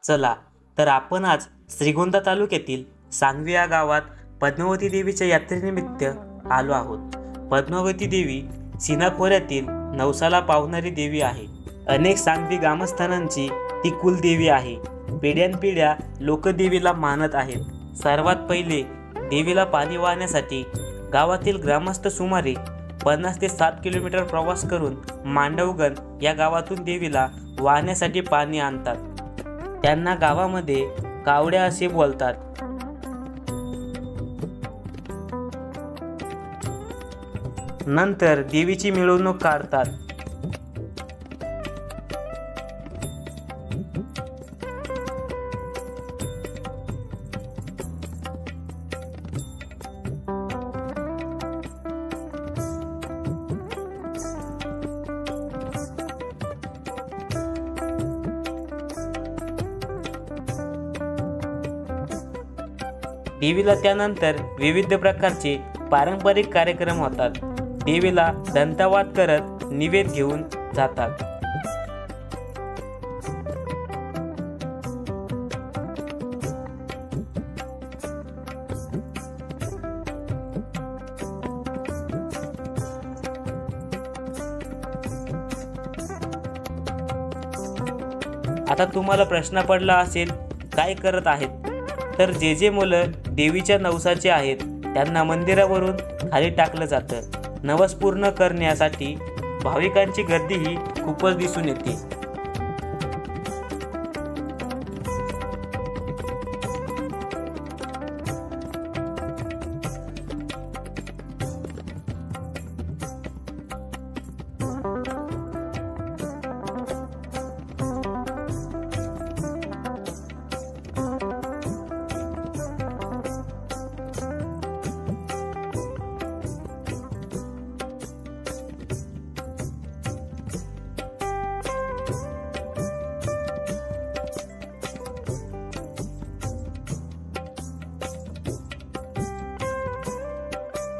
चला तर आपण आज श्रीगोंदा तालुक्यातील सांगवी या गावात पद्मावती देवीच्या यात्रेनिमित्त आलो आहोत। पद्मावती देवी सीना खोऱ्यातील नवसाला पावणारी देवी आहे। अनेक सांगवी ग्रामस्थानांची ती कुलदेवी आहे। पिढ्यानपिढ्या लोक देवीला मानत आहेत। सर्वात पहिले देवीला पाणी वाहण्यासाठी गावातील ग्रामस्थ सुमारे 50 ते 7 किलोमीटर प्रवास करून मांडवगण या गावातून देवीला वाहण्यासाठी पाणी आणतात। त्यांना गावामध्ये कावड्या असे बोलतात। नंतर देवीची मिरवणूक काढतात। देवीला त्यानंतर विविध प्रकारचे पारंपरिक कार्यक्रम होतात। देवीला दंतवाद करत निवेद घेऊन जातात। आता तुम्हाला प्रश्न पडला असेल, काय करत आहेत? तर जे मुलं देवीच्या नवसाचे आहेत त्यांना मंदिरावरून खाली टाकलं जातं। नवस पूर्ण करण्यासाठी भाविकांची गर्दीही खूपच दिसून येते।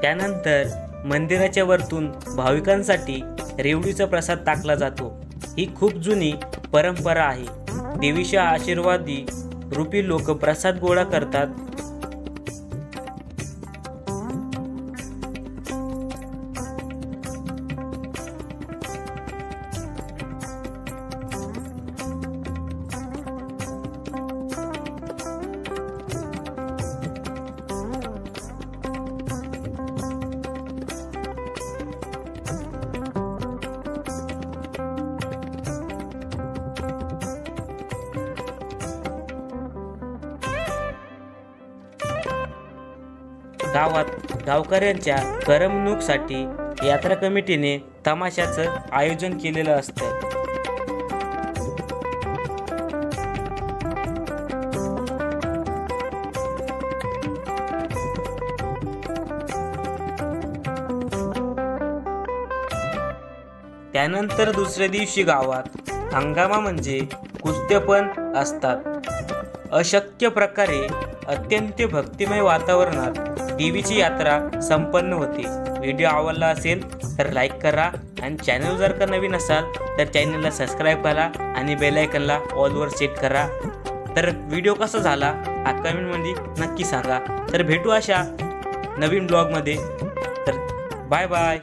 त्यानंतर मंदिराच्या वरतून भाविकांसाठी रेवडीचा प्रसाद टाकला जातो। ही खूप जुनी परंपरा आहे। देवीच्या आशीर्वादी रूपी लोक प्रसाद गोळा करतात। गावात गावकऱ्यांच्या करमणुकीसाठी यात्रा कमिटीने तमाशाचं आयोजन केलेलं असतं। त्यानंतर दुसऱ्या दिवशी गावात हंगामा म्हणजे कुस्त्या पण असतात। अशक्य प्रकारे अत्यंत भक्तिमय वातावरणात देवीची यात्रा संपन्न होते। व्हिडिओ आवडला असेल तर लाईक करा आणि चॅनल जर का नवीन असाल तर चॅनलला सबस्क्राईब करा आणि बेल आयकॉनला ऑलवर सेट करा। तर व्हिडिओ कसा झाला हा कमेंटमध्ये नक्की सांगा। तर भेटू अशा नवीन ब्लॉगमध्ये। तर बाय बाय।